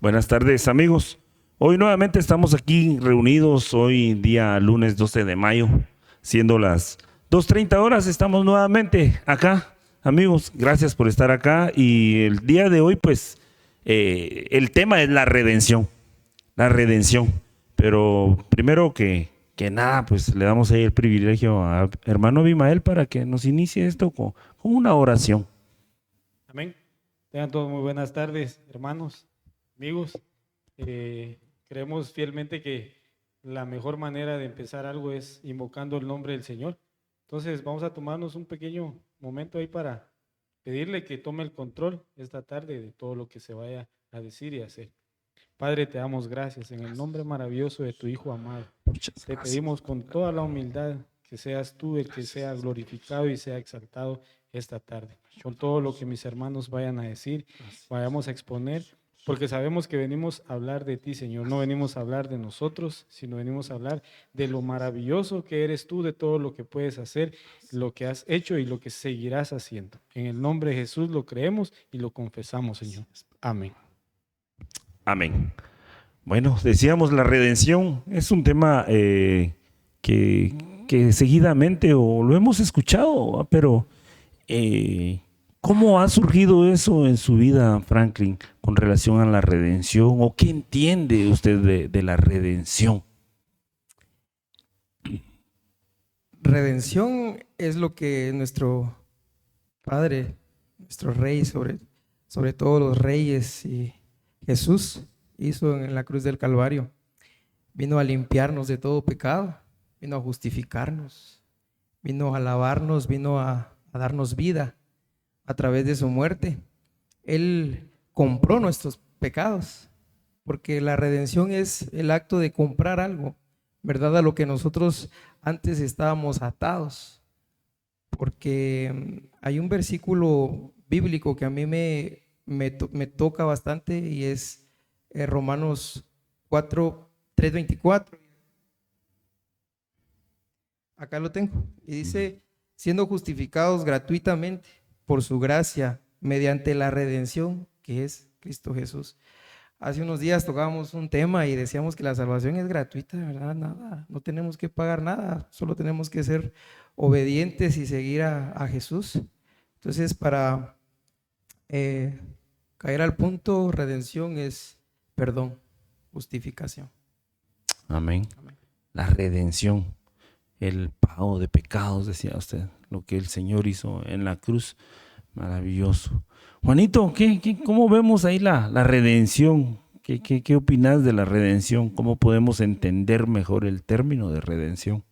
Buenas tardes, amigos. Hoy nuevamente estamos aquí reunidos, hoy día lunes 12 de mayo, siendo las 2:30 horas, estamos nuevamente acá. Amigos, gracias por estar acá y el día de hoy pues el tema es la redención. Pero primero que nada pues le damos ahí el privilegio a hermano Abimael para que nos inicie esto con una oración. Amén. Tengan todos muy buenas tardes, hermanos, amigos. Creemos fielmente que la mejor manera de empezar algo es invocando el nombre del Señor. Entonces vamos a tomarnos un pequeño momento ahí para pedirle que tome el control esta tarde de todo lo que se vaya a decir y hacer. Padre, te damos gracias en el nombre maravilloso de tu Hijo amado. Muchas Te gracias. pedimos con toda la humildad que seas tú el que sea glorificado y sea exaltado esta tarde. Con todo lo que mis hermanos vayan a decir, vayamos a exponer, porque sabemos que venimos a hablar de ti, Señor. No venimos a hablar de nosotros, sino venimos a hablar de lo maravilloso que eres tú, de todo lo que puedes hacer, lo que has hecho y lo que seguirás haciendo. En el nombre de Jesús lo creemos y lo confesamos, Señor. Amén. Amén. Bueno, decíamos la redención es un tema que seguidamente o lo hemos escuchado, ¿va? Pero ¿cómo ha surgido eso en su vida, Franklin, con relación a la redención? ¿O qué entiende usted de la redención? Redención es lo que nuestro Padre, nuestro Rey, sobre todos los reyes, y Jesús hizo en la cruz del Calvario. Vino a limpiarnos de todo pecado, vino a justificarnos, vino a lavarnos, vino a darnos vida a través de su muerte. Él compró nuestros pecados, porque la redención es el acto de comprar algo, ¿verdad? A lo que nosotros antes estábamos atados, porque hay un versículo bíblico que a mí me toca bastante y es Romanos 4:3-24. Acá lo tengo. Y dice, siendo justificados gratuitamente por su gracia mediante la redención que es Cristo Jesús. Hace unos días tocábamos un tema y decíamos que la salvación es gratuita, ¿verdad? Nada, no tenemos que pagar nada, solo tenemos que ser obedientes y seguir a Jesús. Entonces, para eh, caer al punto, redención es perdón, justificación. Amén. Amén. La redención, el pago de pecados, decía usted, lo que el Señor hizo en la cruz, maravilloso. Juanito, cómo vemos ahí la redención? ¿Qué opinas de la redención? ¿Cómo podemos entender mejor el término de redención?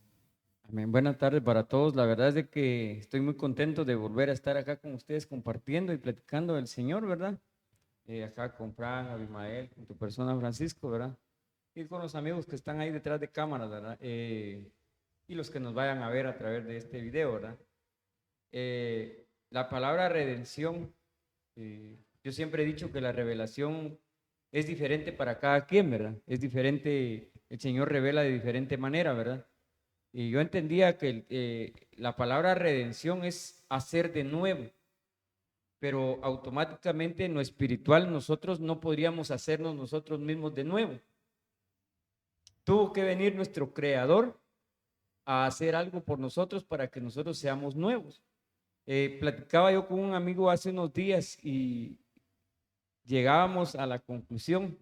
Amén. Buenas tardes para todos. La verdad es de que estoy muy contento de volver a estar acá con ustedes compartiendo y platicando del Señor, ¿verdad? Acá con Fran, Abimael, con tu persona Francisco, ¿verdad? Y con los amigos que están ahí detrás de cámaras, ¿verdad? Y los que nos vayan a ver a través de este video, ¿verdad? La palabra redención, yo siempre he dicho que la revelación es diferente para cada quien, ¿verdad? Es diferente, el Señor revela de diferente manera, ¿verdad? Y yo entendía que la palabra redención es hacer de nuevo, pero automáticamente en lo espiritual nosotros no podríamos hacernos nosotros mismos de nuevo. Tuvo que venir nuestro Creador a hacer algo por nosotros para que nosotros seamos nuevos. Platicaba yo con un amigo hace unos días y llegábamos a la conclusión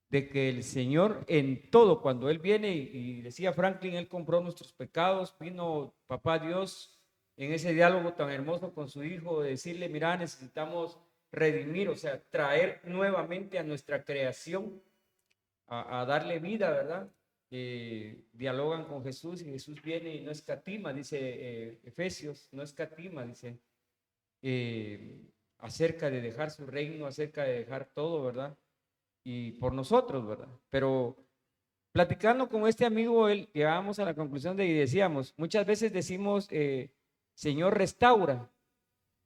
de que el Señor en todo, cuando Él viene y decía Franklin, Él compró nuestros pecados, vino Papá Dios en ese diálogo tan hermoso con su hijo, de decirle, mira, necesitamos redimir, o sea, traer nuevamente a nuestra creación, a darle vida, ¿verdad? Dialogan con Jesús y Jesús viene y no escatima, dice Efesios, no escatima, dice, acerca de dejar su reino, acerca de dejar todo, ¿verdad? Y por nosotros, ¿verdad? Pero platicando con este amigo, él llegábamos a la conclusión de y decíamos, muchas veces decimos, Señor, restaura,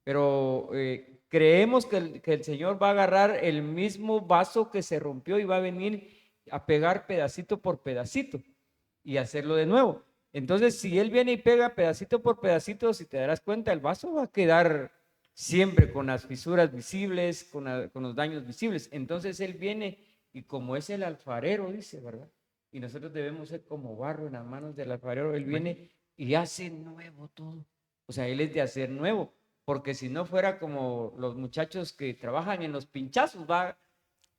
pero creemos que el Señor va a agarrar el mismo vaso que se rompió y va a venir a pegar pedacito por pedacito y hacerlo de nuevo. Entonces, si Él viene y pega pedacito por pedacito, si te darás cuenta, el vaso va a quedar siempre con las fisuras visibles, con los daños visibles. Entonces Él viene y como es el alfarero, dice, ¿verdad? Y nosotros debemos ser como barro en las manos del alfarero. Él viene y hace nuevo todo. O sea, Él es de hacer nuevo, porque si no fuera como los muchachos que trabajan en los pinchazos, va,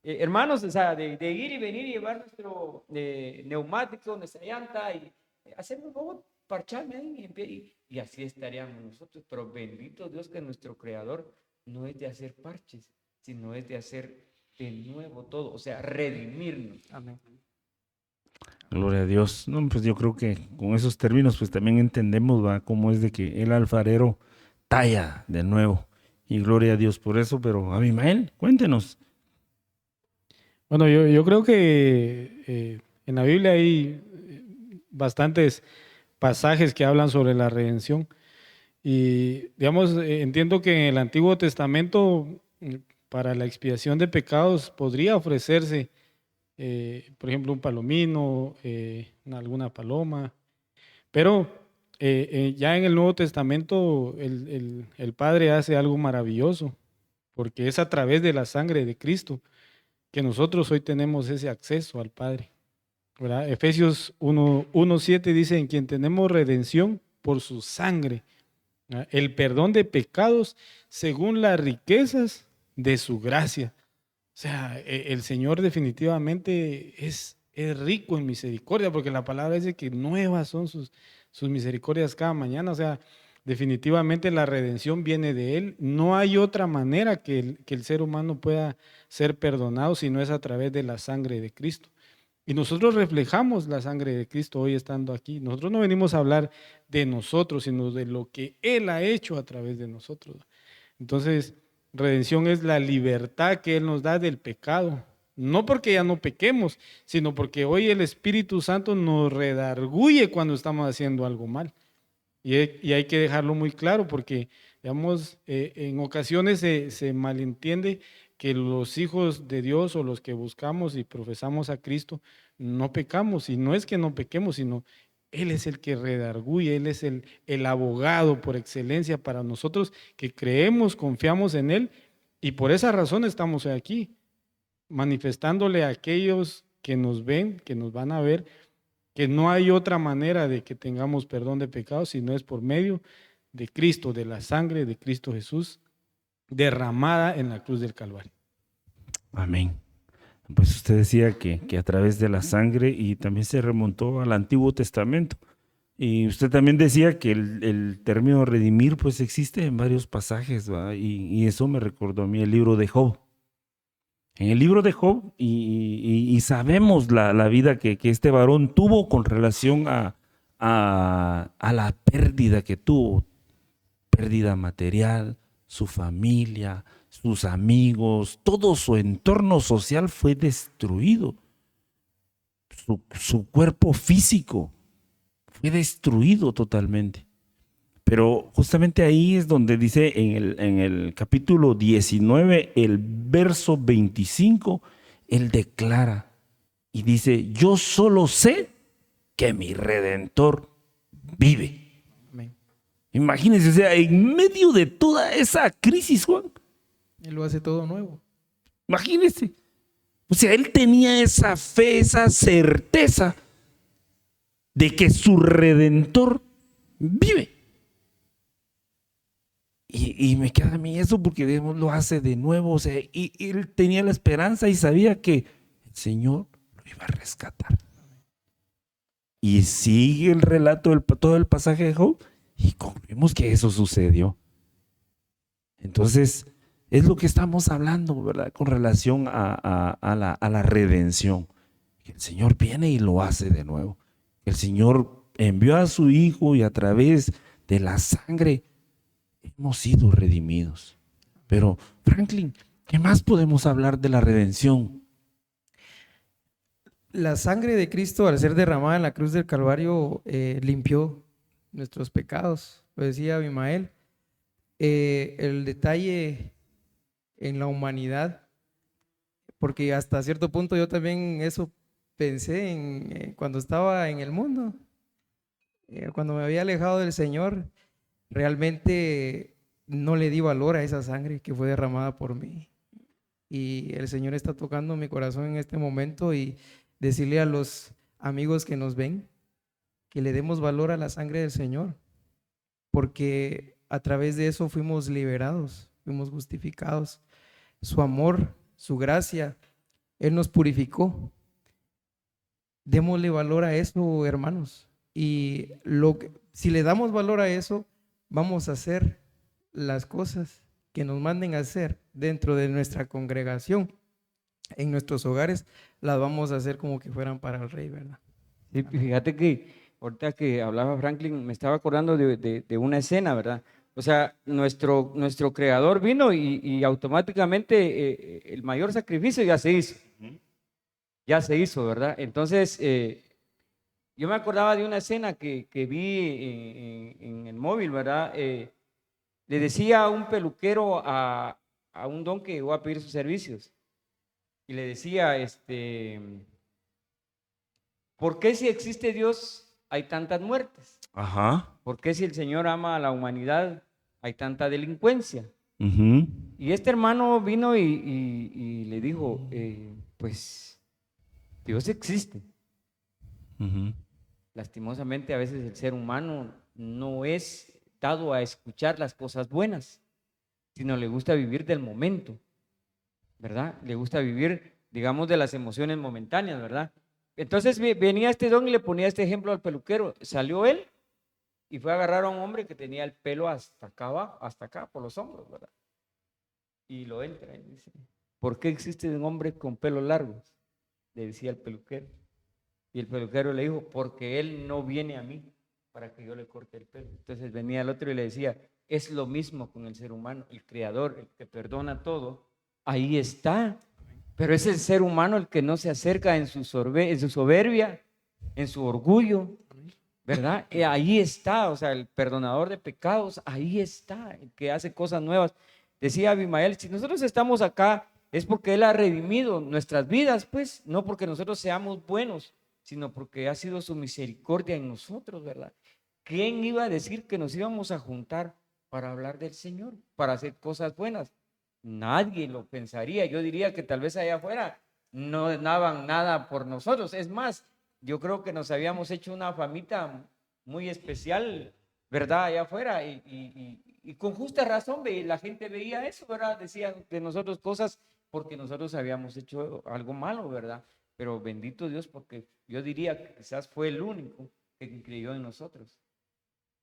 hermanos, o sea, de ir y venir y llevar nuestro neumático, nuestra llanta y hacer un robot, parcharme ahí y así estaríamos nosotros. Pero bendito Dios que nuestro Creador no es de hacer parches, sino es de hacer de nuevo todo, o sea, redimirnos. Amén. Gloria a Dios. No, pues yo creo que con esos términos pues también entendemos, ¿va? Cómo es de que el alfarero talla de nuevo. Y gloria a Dios por eso, pero Abimael, cuéntenos. Bueno, yo creo que en la Biblia hay bastantes pasajes que hablan sobre la redención. Y, digamos, entiendo que en el Antiguo Testamento, para la expiación de pecados, podría ofrecerse, por ejemplo, un palomino, alguna paloma. Pero ya en el Nuevo Testamento, el Padre hace algo maravilloso, porque es a través de la sangre de Cristo que nosotros hoy tenemos ese acceso al Padre, ¿verdad? Efesios 1:7 dice: en quien tenemos redención por su sangre, ¿verdad? El perdón de pecados según las riquezas de su gracia. O sea, el Señor definitivamente es rico en misericordia, porque la palabra dice que nuevas son sus misericordias cada mañana. O sea, definitivamente la redención viene de Él. No hay otra manera que el ser humano pueda ser perdonado si no es a través de la sangre de Cristo. Y nosotros reflejamos la sangre de Cristo hoy estando aquí. Nosotros no venimos a hablar de nosotros, sino de lo que Él ha hecho a través de nosotros. Entonces, redención es la libertad que Él nos da del pecado. No porque ya no pequemos, sino porque hoy el Espíritu Santo nos redarguye cuando estamos haciendo algo mal. Y hay que dejarlo muy claro porque, digamos, en ocasiones se malentiende que los hijos de Dios o los que buscamos y profesamos a Cristo no pecamos. Y no es que no pequemos, sino Él es el que redarguye, Él es el abogado por excelencia para nosotros que creemos, confiamos en Él y por esa razón estamos aquí, manifestándole a aquellos que nos ven, que nos van a ver, que no hay otra manera de que tengamos perdón de pecados si no es por medio de Cristo, de la sangre de Cristo Jesús derramada en la cruz del Calvario. Amén. Pues usted decía que a través de la sangre y también se remontó al Antiguo Testamento. Y usted también decía que el término redimir pues existe en varios pasajes, ¿va? Y eso me recordó a mí el libro de Job. En el libro de Job, y sabemos la vida que este varón tuvo con relación a la pérdida que tuvo, pérdida material, su familia, sus amigos, todo su entorno social fue destruido. Su cuerpo físico fue destruido totalmente. Pero justamente ahí es donde dice en el capítulo 19, el verso 25, él declara y dice: yo solo sé que mi Redentor vive. Amén. Imagínense, o sea, en medio de toda esa crisis, Juan, Él lo hace todo nuevo. imagínense. O sea, él tenía esa fe, esa certeza de que su Redentor vive. Y me queda a mí eso porque Dios lo hace de nuevo. O sea, y él tenía la esperanza y sabía que el Señor lo iba a rescatar. Y sigue el relato, todo el pasaje de Job, y concluimos que eso sucedió. Entonces, es lo que estamos hablando, ¿verdad? Con relación a la redención. Que el Señor viene y lo hace de nuevo. El Señor envió a su Hijo y a través de la sangre hemos sido redimidos. Pero, Franklin, ¿qué más podemos hablar de la redención? La sangre de Cristo, al ser derramada en la cruz del Calvario, limpió nuestros pecados. Lo decía Abimael. El detalle en la humanidad, porque hasta cierto punto yo también eso pensé en cuando estaba en el mundo, cuando me había alejado del Señor, realmente no le di valor a esa sangre que fue derramada por mí. Y el Señor está tocando mi corazón en este momento y decirle a los amigos que nos ven que le demos valor a la sangre del Señor, porque a través de eso fuimos liberados, fuimos justificados. Su amor, su gracia, Él nos purificó. Démosle valor a eso, hermanos. Y si le damos valor a eso, vamos a hacer las cosas que nos manden a hacer dentro de nuestra congregación, en nuestros hogares, las vamos a hacer como que fueran para el Rey, ¿verdad? Sí, fíjate que ahorita que hablaba Franklin, me estaba acordando de una escena, ¿verdad? O sea, nuestro creador vino y automáticamente el mayor sacrificio ya se hizo. Ya se hizo, ¿verdad? Entonces, yo me acordaba de una escena que vi en el móvil, ¿verdad? Le decía a un peluquero a un don que llegó a pedir sus servicios y le decía, ¿por qué si existe Dios hay tantas muertes? Ajá. ¿Por qué si el Señor ama a la humanidad hay tanta delincuencia? Ujú. Y este hermano vino y le dijo, pues Dios existe. Ujú. Lastimosamente a veces el ser humano no es dado a escuchar las cosas buenas, sino le gusta vivir del momento, ¿verdad? Le gusta vivir, digamos, de las emociones momentáneas, ¿verdad? Entonces venía este don y le ponía este ejemplo al peluquero. Salió él y fue a agarrar a un hombre que tenía el pelo hasta acá abajo, hasta acá, por los hombros, ¿verdad? Y lo entra y dice, ¿por qué existe un hombre con pelos largos? Le decía el peluquero. Y el peluquero le dijo, porque él no viene a mí para que yo le corte el pelo. Entonces venía el otro y le decía, es lo mismo con el ser humano, el creador, el que perdona todo, ahí está. Pero es el ser humano el que no se acerca en su soberbia, en su orgullo, ¿verdad? Ahí está, o sea, el perdonador de pecados, ahí está, el que hace cosas nuevas. Decía Abimael, si nosotros estamos acá es porque Él ha redimido nuestras vidas, pues, no porque nosotros seamos buenos, sino porque ha sido su misericordia en nosotros, ¿verdad? ¿Quién iba a decir que nos íbamos a juntar para hablar del Señor, para hacer cosas buenas? Nadie lo pensaría. Yo diría que tal vez allá afuera no daban nada por nosotros. Es más, yo creo que nos habíamos hecho una famita muy especial, ¿verdad? Allá afuera y con justa razón la gente veía eso, ¿verdad? Decían de nosotros cosas porque nosotros habíamos hecho algo malo, ¿verdad? Pero bendito Dios porque yo diría que quizás fue el único que creyó en nosotros,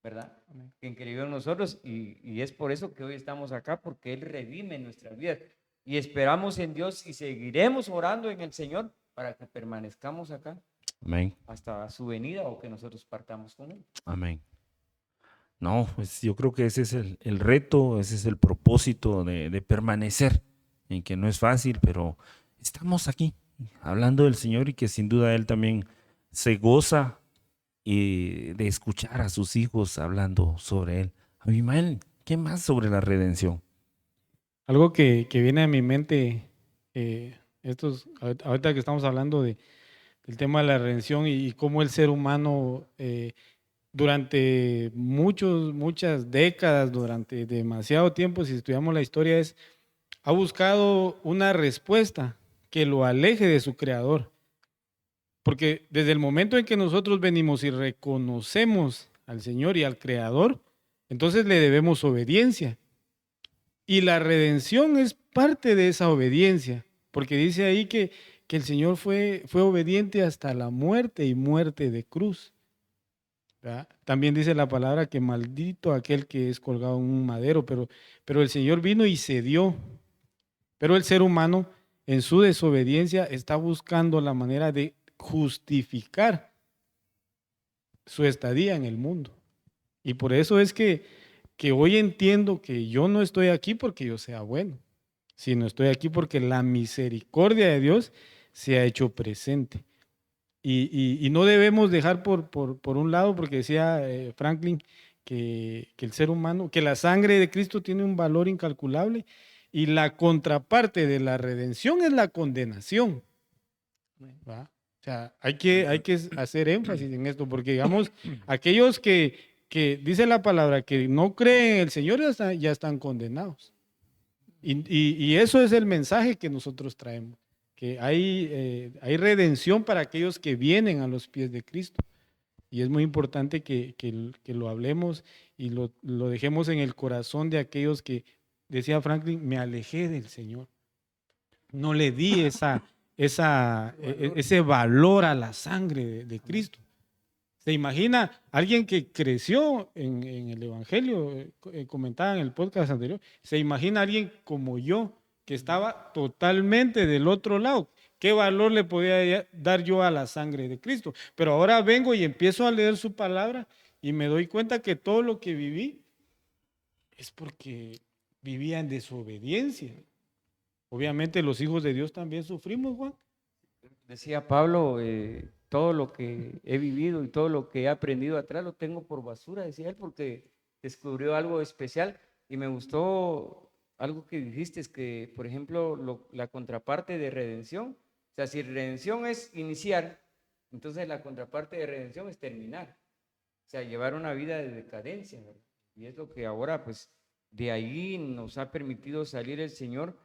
¿verdad? Amén. Que creyó en nosotros y es por eso que hoy estamos acá, porque Él redime nuestras vidas y esperamos en Dios y seguiremos orando en el Señor para que permanezcamos acá Amén. hasta su venida o que nosotros partamos con Él. Amén. No, pues yo creo que ese es el reto, ese es el propósito de permanecer, en que no es fácil, pero estamos aquí hablando del Señor y que sin duda Él también se goza de escuchar a sus hijos hablando sobre Él. Abimael, ¿qué más sobre la redención? Algo que viene a mi mente, ahorita que estamos hablando del tema de la redención y cómo el ser humano durante muchas décadas, durante demasiado tiempo, si estudiamos la historia, ha buscado una respuesta que lo aleje de su creador. Porque desde el momento en que nosotros venimos y reconocemos al Señor y al Creador, entonces le debemos obediencia. Y la redención es parte de esa obediencia, porque dice ahí que el Señor fue obediente hasta la muerte y muerte de cruz, ¿verdad? También dice la palabra que maldito aquel que es colgado en un madero, pero el Señor vino y cedió. Pero el ser humano en su desobediencia está buscando la manera de justificar su estadía en el mundo. Y por eso es que hoy entiendo que yo no estoy aquí porque yo sea bueno, sino estoy aquí porque la misericordia de Dios se ha hecho presente. Y no debemos dejar por un lado, porque decía Franklin, que el ser humano, que la sangre de Cristo tiene un valor incalculable y la contraparte de la redención es la condenación, ¿va? O sea, hay que hacer énfasis en esto, porque digamos, aquellos que que dice la palabra que no creen en el Señor ya están condenados. Y eso es el mensaje que nosotros traemos, que hay redención para aquellos que vienen a los pies de Cristo. Y es muy importante que lo hablemos y lo dejemos en el corazón de aquellos que, decía Franklin, me alejé del Señor. No le di ese valor a la sangre de Cristo. ¿Se imagina alguien que creció en el Evangelio? Comentaba en el podcast anterior. ¿Se imagina alguien como yo, que estaba totalmente del otro lado? ¿Qué valor le podía dar yo a la sangre de Cristo? Pero ahora vengo y empiezo a leer su palabra y me doy cuenta que todo lo que viví es porque vivía en desobediencia. Obviamente los hijos de Dios también sufrimos, Juan. Decía Pablo, todo lo que he vivido y todo lo que he aprendido atrás lo tengo por basura, decía él, porque descubrió algo especial. Y me gustó algo que dijiste, es que, por ejemplo, la contraparte de redención, o sea, si redención es iniciar, entonces la contraparte de redención es terminar, o sea, llevar una vida de decadencia, ¿verdad? Y es lo que ahora, pues, de ahí nos ha permitido salir el Señor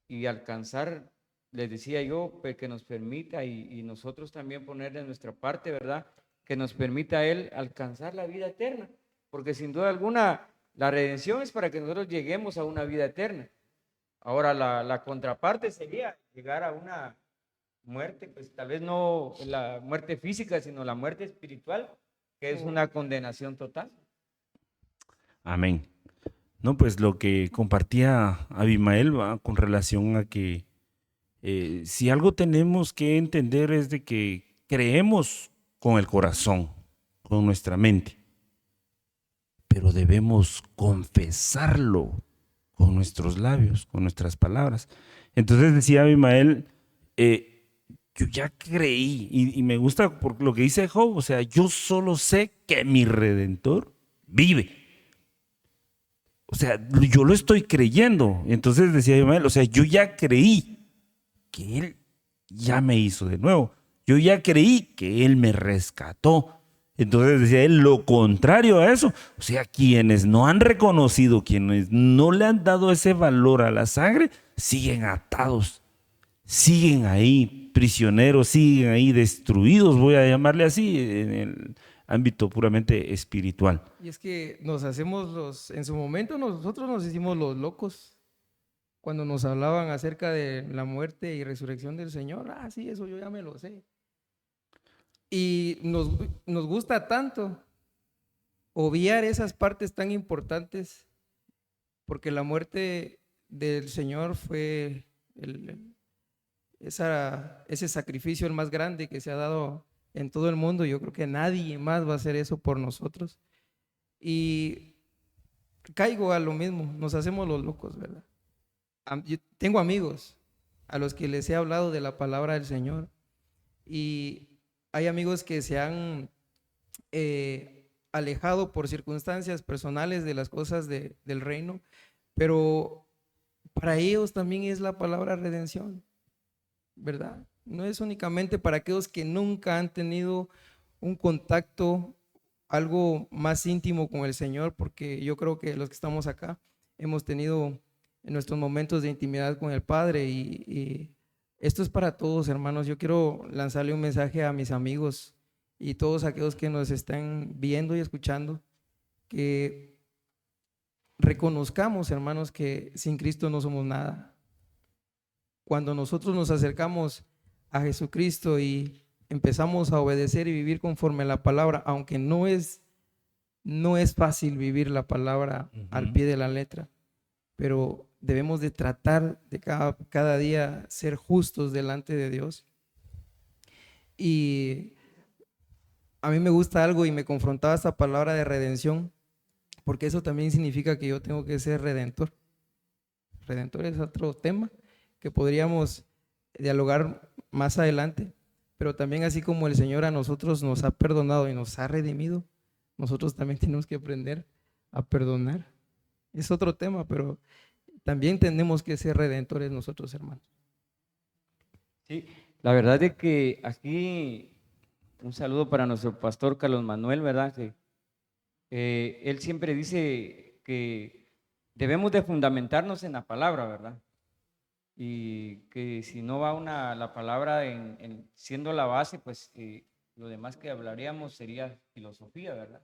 y alcanzar, les decía yo, pues, que nos permita y nosotros también poner de nuestra parte, ¿verdad? Que nos permita a Él alcanzar la vida eterna, porque sin duda alguna la redención es para que nosotros lleguemos a una vida eterna. Ahora la contraparte sería llegar a una muerte, pues tal vez no la muerte física, sino la muerte espiritual, que es una condenación total. Amén. No, pues lo que compartía Abimael va con relación a que si algo tenemos que entender es de que creemos con el corazón, con nuestra mente, pero debemos confesarlo con nuestros labios, con nuestras palabras. Entonces decía Abimael, yo ya creí, y me gusta por lo que dice Job, o sea, yo solo sé que mi Redentor vive. O sea, yo lo estoy creyendo. Entonces decía Abimael, o sea, yo ya creí que Él ya me hizo de nuevo. Yo ya creí que Él me rescató. Entonces decía él, lo contrario a eso, o sea, quienes no han reconocido, quienes no le han dado ese valor a la sangre, siguen atados, siguen ahí prisioneros, siguen ahí destruidos, voy a llamarle así, en el ámbito puramente espiritual. Y es que nos hacemos en su momento nosotros nos hicimos los locos cuando nos hablaban acerca de la muerte y resurrección del Señor. Ah, sí, eso yo ya me lo sé. Y nos gusta tanto obviar esas partes tan importantes, porque la muerte del Señor fue ese sacrificio el más grande que se ha dado en todo el mundo. Yo creo que nadie más va a hacer eso por nosotros. Y caigo a lo mismo, nos hacemos los locos, ¿verdad? Yo tengo amigos a los que les he hablado de la palabra del Señor y hay amigos que se han alejado por circunstancias personales de las cosas del reino, pero para ellos también es la palabra redención, ¿verdad? No es únicamente para aquellos que nunca han tenido un contacto, algo más íntimo con el Señor, porque yo creo que los que estamos acá hemos tenido en nuestros momentos de intimidad con el Padre y esto es para todos, hermanos. Yo quiero lanzarle un mensaje a mis amigos y todos aquellos que nos están viendo y escuchando, que reconozcamos, hermanos, que sin Cristo no somos nada. Cuando nosotros nos acercamos a Jesucristo y empezamos a obedecer y vivir conforme a la palabra, aunque no es fácil vivir la palabra al pie de la letra, pero debemos de tratar de cada día ser justos delante de Dios. Y a mí me gusta algo y me confrontaba esta palabra de redención, porque eso también significa que yo tengo que ser redentor. Redentor es otro tema que podríamos dialogar más adelante, pero también así como el Señor a nosotros nos ha perdonado y nos ha redimido, nosotros también tenemos que aprender a perdonar. Es otro tema, pero también tenemos que ser redentores nosotros, hermanos. Sí, la verdad es que aquí un saludo para nuestro pastor Carlos Manuel, ¿verdad? Que él siempre dice que debemos de fundamentarnos en la palabra, ¿verdad? Y que si no va la palabra siendo la base, pues lo demás que hablaríamos sería filosofía, ¿verdad?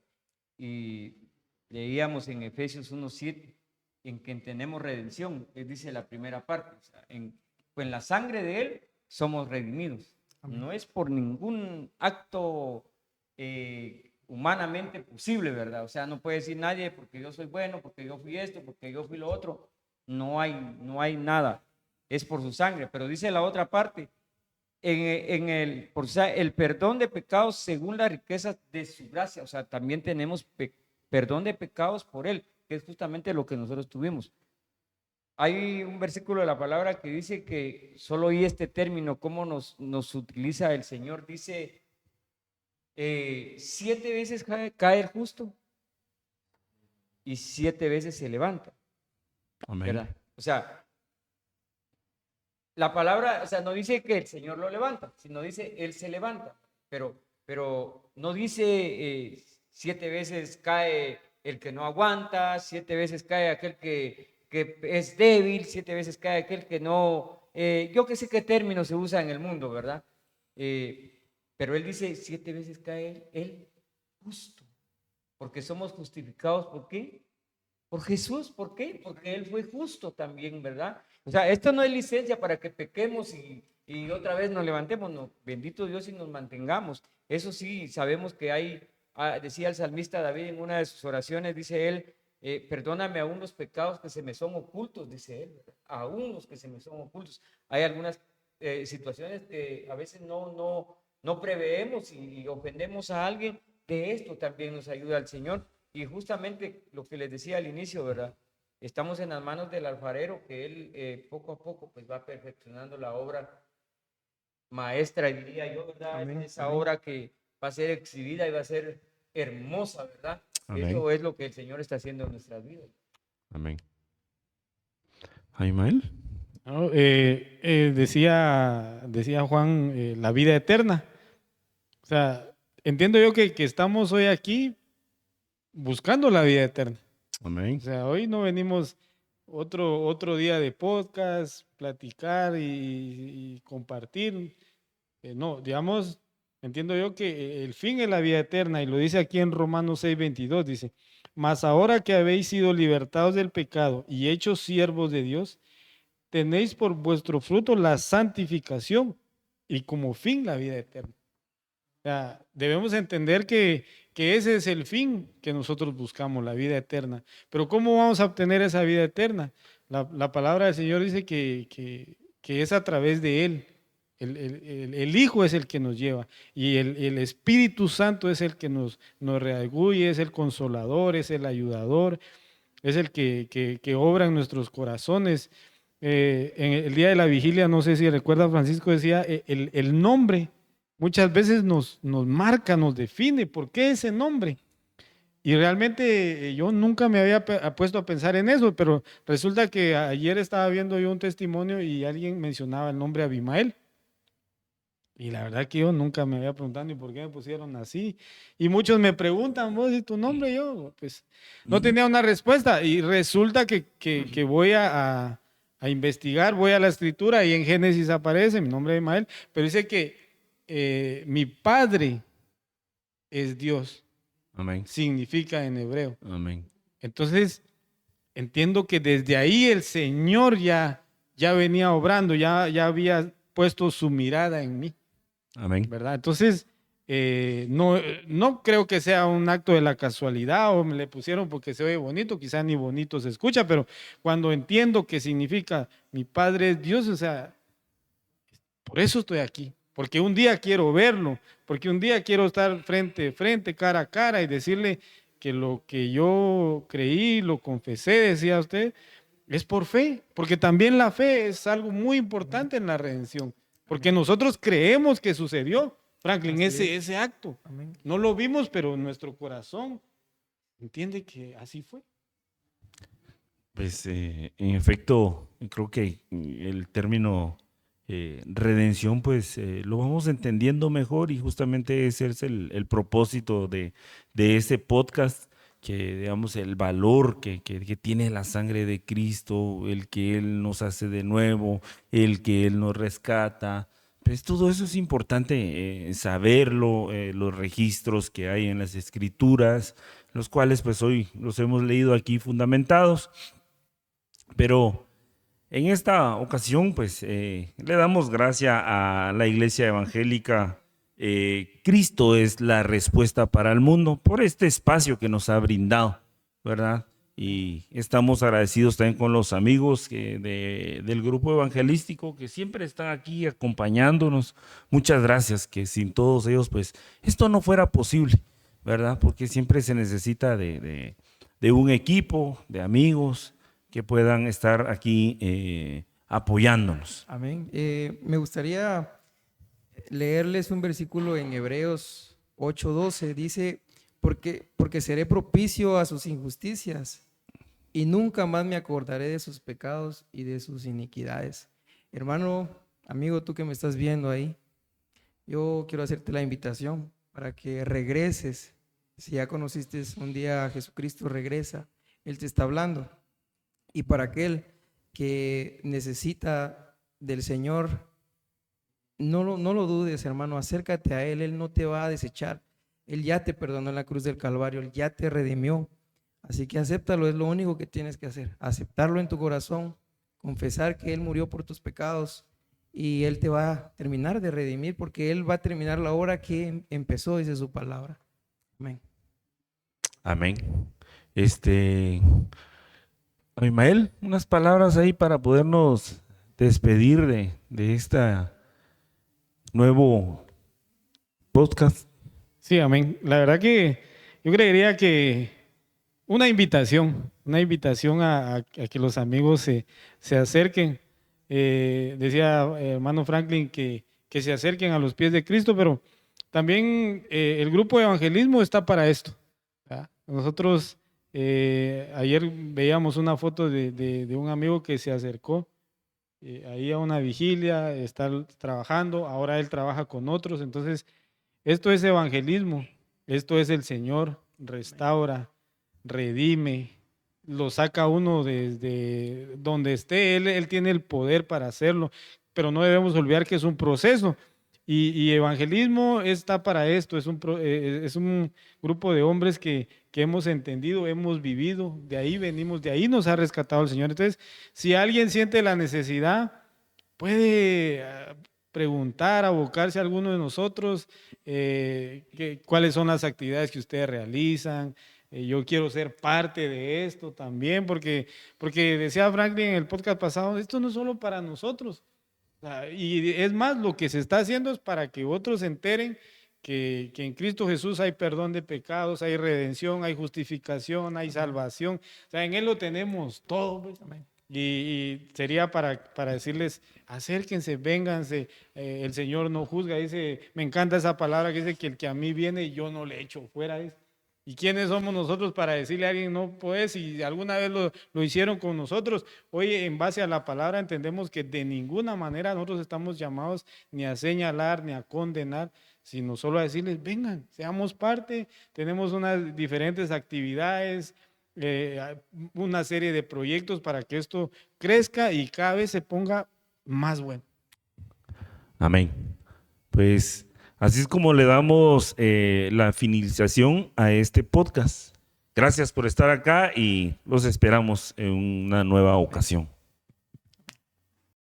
Y leíamos en Efesios 1:7, en que tenemos redención, dice la primera parte, o sea, en la sangre de Él somos redimidos. Amén. No es por ningún acto humanamente posible, ¿verdad? O sea, no puede decir nadie porque yo soy bueno, porque yo fui esto, porque yo fui lo otro. No hay nada. Es por su sangre. Pero dice la otra parte, el perdón de pecados según la riqueza de su gracia. O sea, también tenemos perdón de pecados por Él, que es justamente lo que nosotros tuvimos. Hay un versículo de la palabra que dice que solo oí este término, cómo nos utiliza el Señor. Dice, 7 veces cae el justo y 7 veces se levanta. Amén. ¿Verdad? O sea, la palabra, o sea, no dice que el Señor lo levanta, sino dice Él se levanta. Pero no dice 7 veces cae el que no aguanta, 7 veces cae aquel que es débil, 7 veces cae aquel que no, yo que sé qué término se usa en el mundo, ¿verdad? Pero Él dice 7 veces cae el justo, porque somos justificados, ¿por qué? Por Jesús, ¿por qué? Porque Él fue justo también, ¿verdad? O sea, esto no es licencia para que pequemos y otra vez nos levantemos, no, bendito Dios y nos mantengamos. Eso sí, sabemos que hay, decía el salmista David en una de sus oraciones, dice él, perdóname aún los pecados que se me son ocultos, dice él, ¿verdad? Aún los que se me son ocultos. Hay algunas situaciones que a veces no preveemos y ofendemos a alguien. De esto también nos ayuda el Señor. Y justamente lo que les decía al inicio, ¿verdad? Estamos en las manos del alfarero, que él poco a poco pues va perfeccionando la obra maestra, diría yo, ¿verdad? Amén, Esa amén. obra que va a ser exhibida y va a ser hermosa, ¿verdad? Amén. Eso es lo que el Señor está haciendo en nuestras vidas. Amén. ¿Aimael? ¿No? Decía Juan, la vida eterna. O sea, entiendo yo que estamos hoy aquí buscando la vida eterna. Amén. O sea, hoy no venimos otro día de podcast, platicar y compartir. No, digamos, entiendo yo que el fin es la vida eterna y lo dice aquí en Romanos 6:22, dice, mas ahora que habéis sido libertados del pecado y hechos siervos de Dios, tenéis por vuestro fruto la santificación y como fin la vida eterna. O sea, debemos entender que ese es el fin que nosotros buscamos, la vida eterna. Pero ¿cómo vamos a obtener esa vida eterna? La palabra del Señor dice que es a través de Él. El Hijo es el que nos lleva y el Espíritu Santo es el que nos redarguye, es el consolador, es el ayudador, es el que obra en nuestros corazones. En el día de la vigilia, no sé si recuerda, Francisco decía, el nombre muchas veces nos marca, nos define. ¿Por qué ese nombre? Y realmente yo nunca me había puesto a pensar en eso, pero resulta que ayer estaba viendo yo un testimonio y alguien mencionaba el nombre Abimael. Y la verdad que yo nunca me había preguntado ni por qué me pusieron así. Y muchos me preguntan, vos y tu nombre, yo pues no tenía una respuesta. Y resulta que voy a investigar, voy a la escritura y en Génesis aparece mi nombre de Abimael, pero dice que mi padre es Dios. Amén. Significa en hebreo. Amén. Entonces, entiendo que desde ahí el Señor ya venía obrando, ya había puesto su mirada en mí. Amén. ¿Verdad? Entonces, no creo que sea un acto de la casualidad o me le pusieron porque se oye bonito, quizá ni bonito se escucha, pero cuando entiendo que significa mi Padre es Dios, o sea, por eso estoy aquí. Porque un día quiero verlo, porque un día quiero estar frente a frente, cara a cara y decirle que lo que yo creí, lo confesé, decía usted, es por fe, porque también la fe es algo muy importante en la redención, porque nosotros creemos que sucedió, Franklin, ese acto. Amén. No lo vimos, pero nuestro corazón entiende que así fue. Pues en efecto, creo que el término redención, pues lo vamos entendiendo mejor y justamente ese es el propósito de ese podcast. digamos, el valor que tiene la sangre de Cristo, el que Él nos hace de nuevo, el que Él nos rescata. Pues todo eso es importante saberlo, los registros que hay en las Escrituras, los cuales pues hoy los hemos leído aquí fundamentados. Pero en esta ocasión pues le damos gracias a la Iglesia Evangélica. Cristo es la respuesta para el mundo por este espacio que nos ha brindado, ¿verdad? Y estamos agradecidos también con los amigos del grupo evangelístico que siempre están aquí acompañándonos. Muchas gracias, que sin todos ellos pues esto no fuera posible, ¿verdad? Porque siempre se necesita de un equipo, de amigos que puedan estar aquí apoyándonos. Amén. Me gustaría leerles un versículo en Hebreos 8:12. Dice, porque seré propicio a sus injusticias y nunca más me acordaré de sus pecados y de sus iniquidades. Hermano, amigo, tú que me estás viendo ahí, yo quiero hacerte la invitación para que regreses. Si ya conociste un día a Jesucristo, regresa. Él te está hablando. Y para aquel que necesita del Señor, no lo dudes, hermano, acércate a Él no te va a desechar. Él ya te perdonó en la cruz del Calvario, Él ya te redimió. Así que acéptalo, es lo único que tienes que hacer. Aceptarlo en tu corazón, confesar que Él murió por tus pecados y Él te va a terminar de redimir porque Él va a terminar la obra que empezó, dice su palabra. Amén. Amén. Abimael, unas palabras ahí para podernos despedir de esta nuevo podcast. Sí, amén. La verdad que yo creería que una invitación a que los amigos se acerquen. Decía hermano Franklin que se acerquen a los pies de Cristo, pero también el grupo de evangelismo está para esto, ¿verdad? Nosotros ayer veíamos una foto de un amigo que se acercó ahí a una vigilia, está trabajando, ahora él trabaja con otros, entonces esto es evangelismo, esto es el Señor, restaura, redime, lo saca uno desde donde esté, él tiene el poder para hacerlo, pero no debemos olvidar que es un proceso y evangelismo está para esto, es un grupo de hombres que hemos entendido, hemos vivido, de ahí venimos, de ahí nos ha rescatado el Señor. Entonces, si alguien siente la necesidad, puede preguntar, abocarse a alguno de nosotros, cuáles son las actividades que ustedes realizan. Yo quiero ser parte de esto también, porque decía Franklin en el podcast pasado, esto no es solo para nosotros. Y es más, lo que se está haciendo es para que otros se enteren que en Cristo Jesús hay perdón de pecados, hay redención, hay justificación, hay salvación. O sea, en Él lo tenemos todo. Pues. Y sería para decirles, acérquense, vénganse, el Señor no juzga. Dice, me encanta esa palabra que dice que el que a mí viene yo no le echo fuera. Dice. ¿Y quiénes somos nosotros para decirle a alguien no puedes? Si alguna vez lo hicieron con nosotros, hoy en base a la palabra entendemos que de ninguna manera nosotros estamos llamados ni a señalar ni a condenar, sino solo a decirles, vengan, seamos parte, tenemos unas diferentes actividades, una serie de proyectos para que esto crezca y cada vez se ponga más bueno. Amén. Pues así es como le damos la finalización a este podcast. Gracias por estar acá y los esperamos en una nueva ocasión.